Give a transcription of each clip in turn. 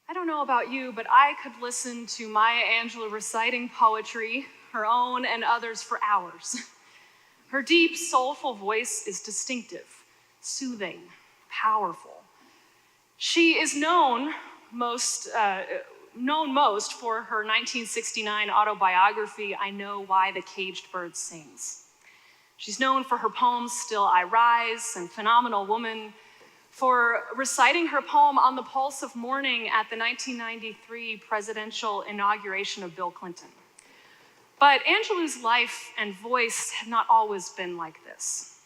I don't know about you, but I could listen to Maya Angelou reciting poetry, her own and others, for hours. Her deep, soulful voice is distinctive, soothing, powerful. She is known most for her 1969 autobiography, I Know Why the Caged Bird Sings. She's known for her poems Still I Rise and Phenomenal Woman, for reciting her poem On the Pulse of Morning at the 1993 presidential inauguration of Bill Clinton. But Angelou's life and voice have not always been like this.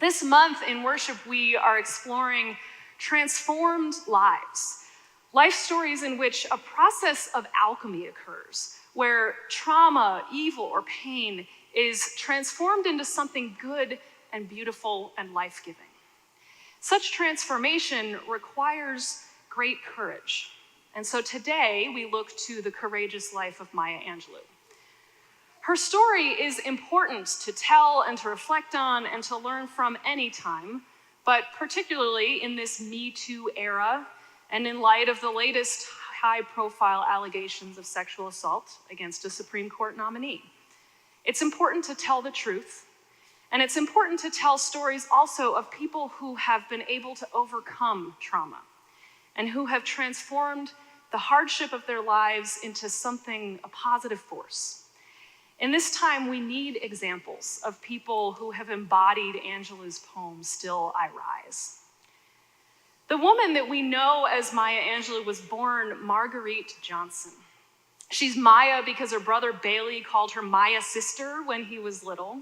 This month in worship, we are exploring transformed lives, life stories in which a process of alchemy occurs, where trauma, evil, or pain is transformed into something good and beautiful and life-giving. Such transformation requires great courage. And so today we look to the courageous life of Maya Angelou. Her story is important to tell and to reflect on and to learn from any time, but particularly in this Me Too era and in light of the latest high-profile allegations of sexual assault against a Supreme Court nominee. It's important to tell the truth, and it's important to tell stories also of people who have been able to overcome trauma and who have transformed the hardship of their lives into a positive force. In this time, we need examples of people who have embodied Angelou's poem, Still I Rise. The woman that we know as Maya Angelou was born Marguerite Johnson. She's Maya because her brother Bailey called her Maya sister when he was little.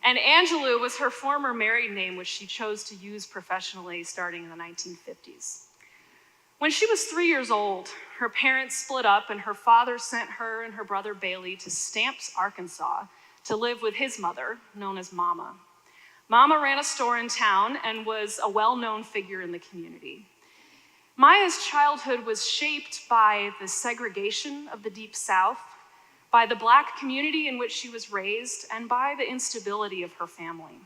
And Angelou was her former married name, which she chose to use professionally starting in the 1950s. When she was 3 years old, her parents split up and her father sent her and her brother Bailey to Stamps, Arkansas, to live with his mother, known as Mama. Mama ran a store in town and was a well-known figure in the community. Maya's childhood was shaped by the segregation of the Deep South, by the Black community in which she was raised, and by the instability of her family.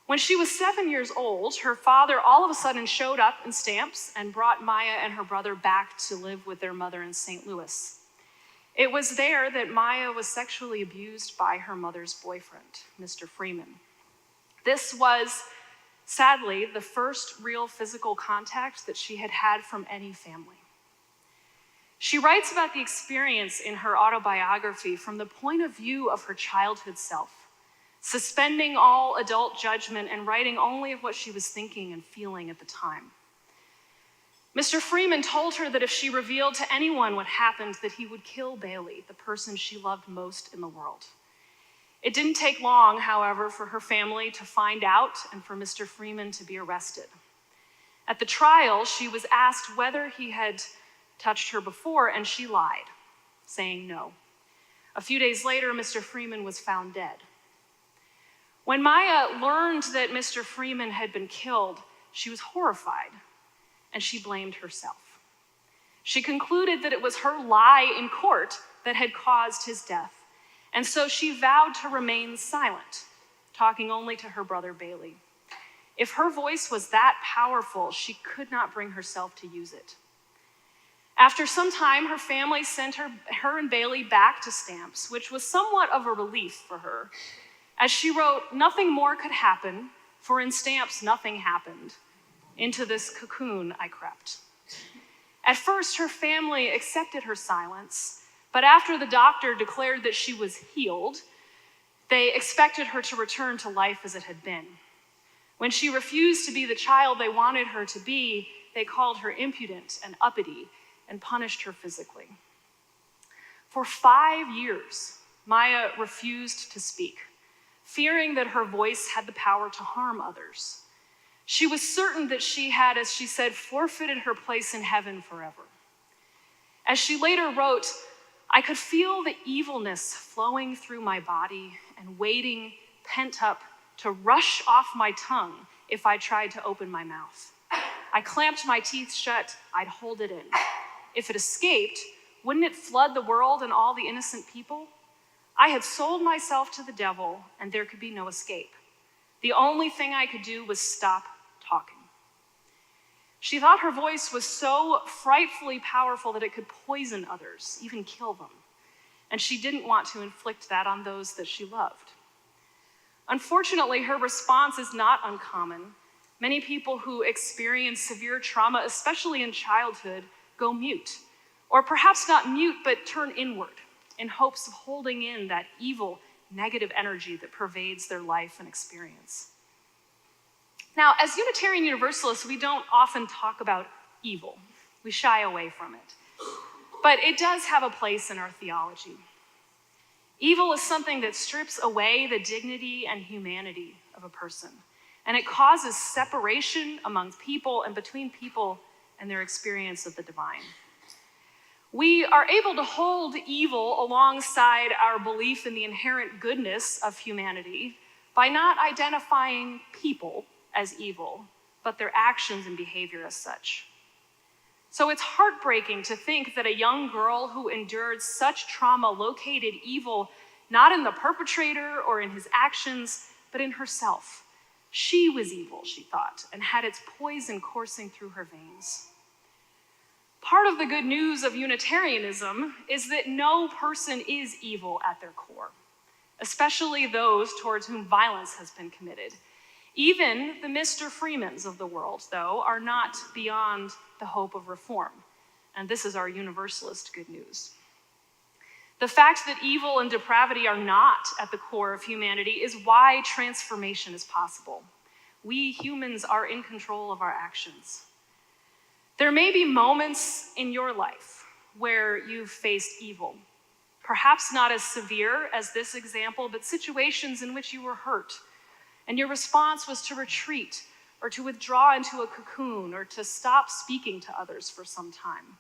When she was 7 years old, her father all of a sudden showed up in Stamps and brought Maya and her brother back to live with their mother in St. Louis. It was there that Maya was sexually abused by her mother's boyfriend, Mr. Freeman. This was, sadly, the first real physical contact that she had had from any family. She writes about the experience in her autobiography from the point of view of her childhood self, suspending all adult judgment and writing only of what she was thinking and feeling at the time. Mr. Freeman told her that if she revealed to anyone what happened, that he would kill Bailey, the person she loved most in the world. It didn't take long, however, for her family to find out and for Mr. Freeman to be arrested. At the trial, she was asked whether he had touched her before, and she lied, saying no. A few days later, Mr. Freeman was found dead. When Maya learned that Mr. Freeman had been killed, she was horrified, and she blamed herself. She concluded that it was her lie in court that had caused his death, and so she vowed to remain silent, talking only to her brother Bailey. If her voice was that powerful, she could not bring herself to use it. After some time, her family sent her and Bailey back to Stamps, which was somewhat of a relief for her. As she wrote, "Nothing more could happen, for in Stamps nothing happened. Into this cocoon I crept." At first, her family accepted her silence, but after the doctor declared that she was healed, they expected her to return to life as it had been. When she refused to be the child they wanted her to be, they called her impudent and uppity and punished her physically. For 5 years, Maya refused to speak, fearing that her voice had the power to harm others. She was certain that she had, as she said, forfeited her place in heaven forever. As she later wrote, "I could feel the evilness flowing through my body and waiting, pent up, to rush off my tongue if I tried to open my mouth. I clamped my teeth shut, I'd hold it in. If it escaped, wouldn't it flood the world and all the innocent people? I had sold myself to the devil, and there could be no escape. The only thing I could do was stop talking." She thought her voice was so frightfully powerful that it could poison others, even kill them. And she didn't want to inflict that on those that she loved. Unfortunately, her response is not uncommon. Many people who experience severe trauma, especially in childhood, go mute. Or perhaps not mute, but turn inward in hopes of holding in that evil, negative energy that pervades their life and experience. Now, as Unitarian Universalists, we don't often talk about evil. We shy away from it. But it does have a place in our theology. Evil is something that strips away the dignity and humanity of a person, and it causes separation among people and between people and their experience of the divine. We are able to hold evil alongside our belief in the inherent goodness of humanity by not identifying people as evil, but their actions and behavior as such. So it's heartbreaking to think that a young girl who endured such trauma located evil not in the perpetrator or in his actions, but in herself. She was evil, she thought, and had its poison coursing through her veins. Part of the good news of Unitarianism is that no person is evil at their core, especially those towards whom violence has been committed. Even the Mr. Freemans of the world, though, are not beyond the hope of reform. And this is our universalist good news. The fact that evil and depravity are not at the core of humanity is why transformation is possible. We humans are in control of our actions. There may be moments in your life where you've faced evil, perhaps not as severe as this example, but situations in which you were hurt, and your response was to retreat or to withdraw into a cocoon or to stop speaking to others for some time.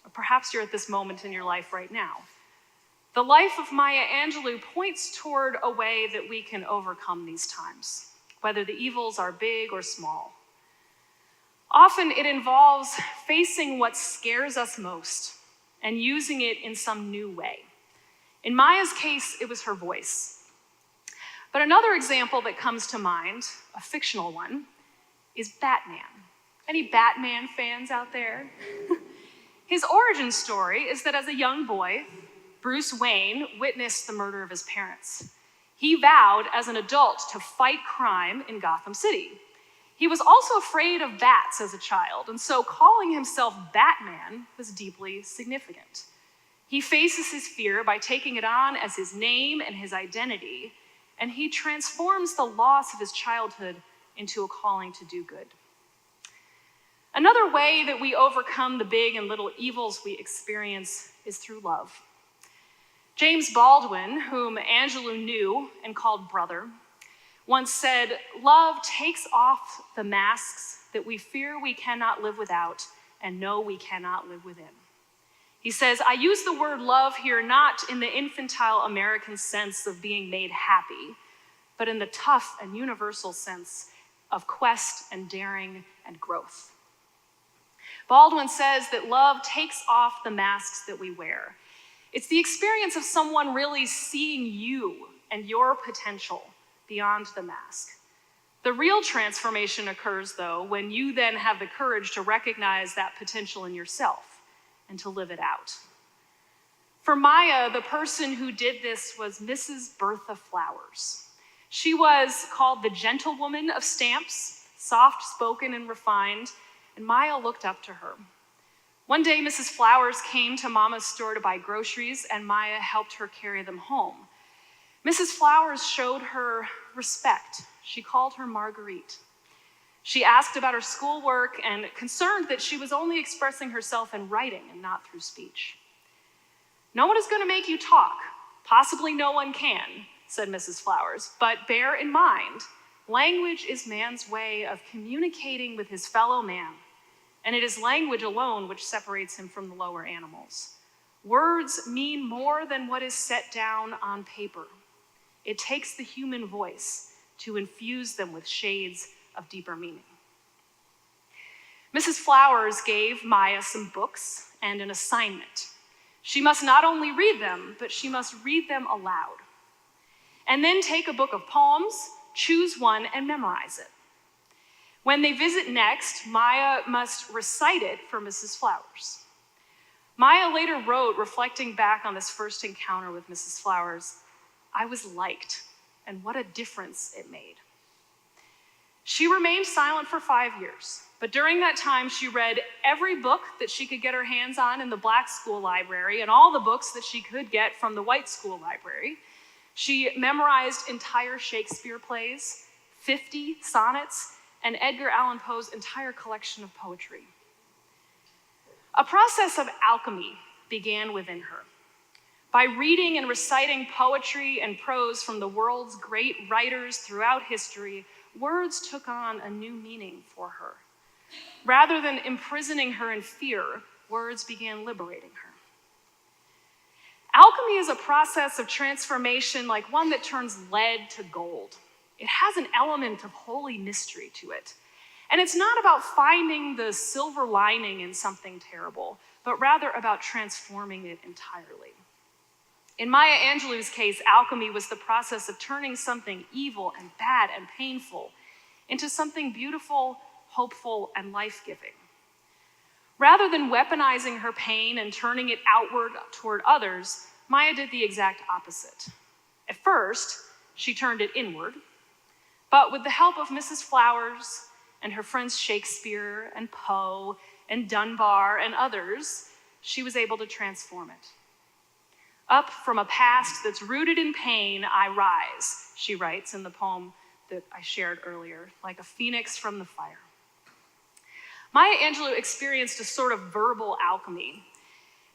Or perhaps you're at this moment in your life right now. The life of Maya Angelou points toward a way that we can overcome these times, whether the evils are big or small. Often it involves facing what scares us most and using it in some new way. In Maya's case, it was her voice. But another example that comes to mind, a fictional one, is Batman. Any Batman fans out there? His origin story is that as a young boy, Bruce Wayne witnessed the murder of his parents. He vowed as an adult to fight crime in Gotham City. He was also afraid of bats as a child, and so calling himself Batman was deeply significant. He faces his fear by taking it on as his name and his identity, and he transforms the loss of his childhood into a calling to do good. Another way that we overcome the big and little evils we experience is through love. James Baldwin, whom Angelou knew and called brother, once said, "Love takes off the masks that we fear we cannot live without and know we cannot live within." He says, "I use the word love here not in the infantile American sense of being made happy, but in the tough and universal sense of quest and daring and growth." Baldwin says that love takes off the masks that we wear. It's the experience of someone really seeing you and your potential beyond the mask. The real transformation occurs, though, when you then have the courage to recognize that potential in yourself and to live it out. For Maya, the person who did this was Mrs. Bertha Flowers. She was called the gentlewoman of stamps, soft-spoken and refined, and Maya looked up to her. One day, Mrs. Flowers came to Mama's store to buy groceries, and Maya helped her carry them home. Mrs. Flowers showed her respect. She called her Marguerite. She asked about her schoolwork and concerned that she was only expressing herself in writing and not through speech. "No one is going to make you talk. Possibly no one can," said Mrs. Flowers, "but bear in mind, language is man's way of communicating with his fellow man, and it is language alone which separates him from the lower animals. Words mean more than what is set down on paper. It takes the human voice to infuse them with shades of deeper meaning." Mrs. Flowers gave Maya some books and an assignment. She must not only read them, but she must read them aloud. And then take a book of poems, choose one, and memorize it. When they visit next, Maya must recite it for Mrs. Flowers. Maya later wrote, reflecting back on this first encounter with Mrs. Flowers, "I was liked, and what a difference it made." She remained silent for 5 years, but during that time she read every book that she could get her hands on in the black school library and all the books that she could get from the white school library. She memorized entire Shakespeare plays, 50 sonnets, and Edgar Allan Poe's entire collection of poetry. A process of alchemy began within her. By reading and reciting poetry and prose from the world's great writers throughout history, words took on a new meaning for her. Rather than imprisoning her in fear, words began liberating her. Alchemy is a process of transformation like one that turns lead to gold. It has an element of holy mystery to it. And it's not about finding the silver lining in something terrible, but rather about transforming it entirely. In Maya Angelou's case, alchemy was the process of turning something evil and bad and painful into something beautiful, hopeful, and life-giving. Rather than weaponizing her pain and turning it outward toward others, Maya did the exact opposite. At first, she turned it inward, but with the help of Mrs. Flowers and her friends Shakespeare and Poe and Dunbar and others, she was able to transform it. "Up from a past that's rooted in pain, I rise," she writes in the poem that I shared earlier, "like a phoenix from the fire." Maya Angelou experienced a sort of verbal alchemy.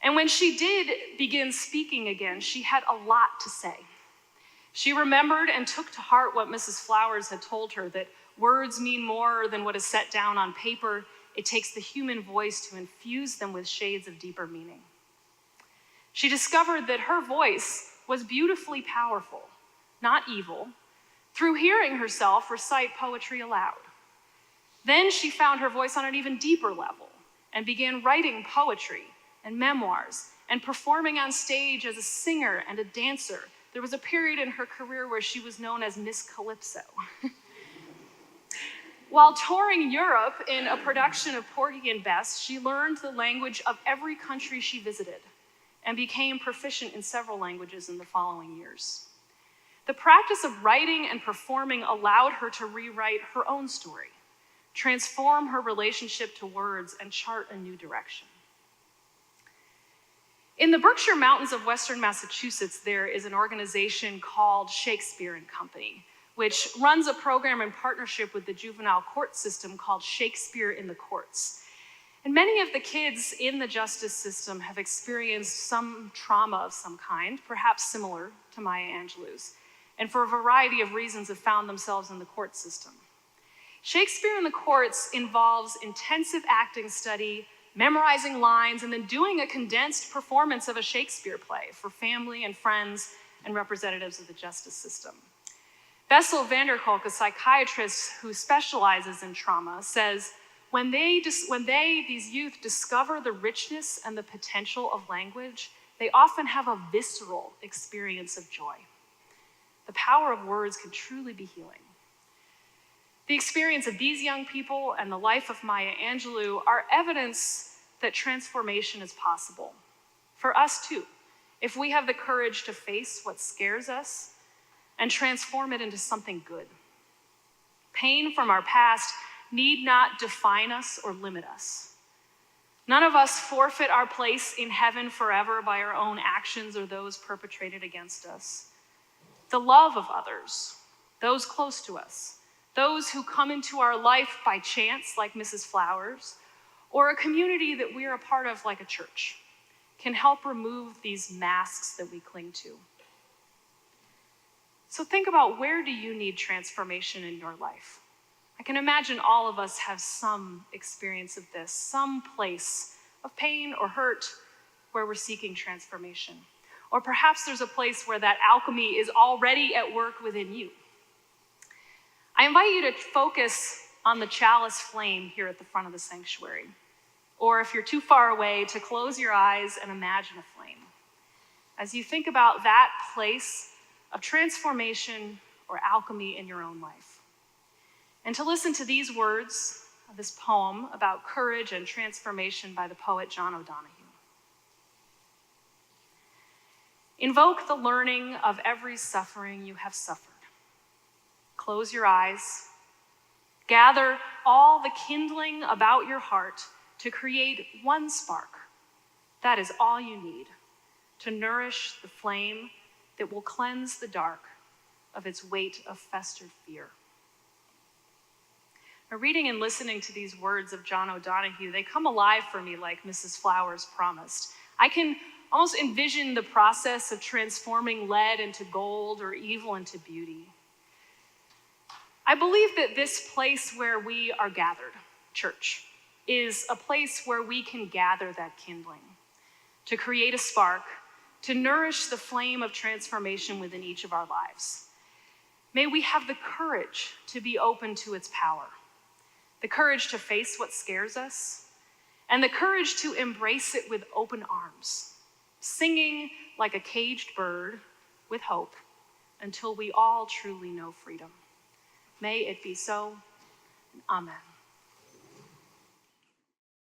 And when she did begin speaking again, she had a lot to say. She remembered and took to heart what Mrs. Flowers had told her, that words mean more than what is set down on paper. It takes the human voice to infuse them with shades of deeper meaning. She discovered that her voice was beautifully powerful, not evil, through hearing herself recite poetry aloud. Then she found her voice on an even deeper level and began writing poetry and memoirs and performing on stage as a singer and a dancer. There was a period in her career where she was known as Miss Calypso. While touring Europe in a production of Porgy and Bess, she learned the language of every country she visited and became proficient in several languages in the following years. The practice of writing and performing allowed her to rewrite her own story, transform her relationship to words, and chart a new direction. In the Berkshire Mountains of Western Massachusetts, there is an organization called Shakespeare and Company, which runs a program in partnership with the juvenile court system called Shakespeare in the Courts. And many of the kids in the justice system have experienced some trauma of some kind, perhaps similar to Maya Angelou's, and for a variety of reasons have found themselves in the court system. Shakespeare in the Courts involves intensive acting study, memorizing lines, and then doing a condensed performance of a Shakespeare play for family and friends and representatives of the justice system. Bessel van der Kolk, a psychiatrist who specializes in trauma, says, when these youth discover the richness and the potential of language, they often have a visceral experience of joy. The power of words can truly be healing. The experience of these young people and the life of Maya Angelou are evidence that transformation is possible. For us too, if we have the courage to face what scares us and transform it into something good. Pain from our past need not define us or limit us. None of us forfeit our place in heaven forever by our own actions or those perpetrated against us. The love of others, those close to us, those who come into our life by chance, like Mrs. Flowers, or a community that we're a part of, like a church, can help remove these masks that we cling to. So think about, where do you need transformation in your life? I can imagine all of us have some experience of this, some place of pain or hurt where we're seeking transformation. Or perhaps there's a place where that alchemy is already at work within you. I invite you to focus on the chalice flame here at the front of the sanctuary. Or if you're too far away, to close your eyes and imagine a flame. As you think about that place of transformation or alchemy in your own life. and to listen to these words of this poem about courage and transformation by the poet John O'Donohue. Invoke the learning of every suffering you have suffered. Close your eyes. Gather all the kindling about your heart to create one spark. That is all you need to nourish the flame that will cleanse the dark of its weight of festered fear. Now, reading and listening to these words of John O'Donohue, they come alive for me like Mrs. Flowers promised. I can almost envision the process of transforming lead into gold or evil into beauty. I believe that this place where we are gathered, church, is a place where we can gather that kindling, to create a spark, to nourish the flame of transformation within each of our lives. May we have the courage to be open to its power, the courage to face what scares us, and the courage to embrace it with open arms, singing like a caged bird with hope until we all truly know freedom. May it be so. Amen.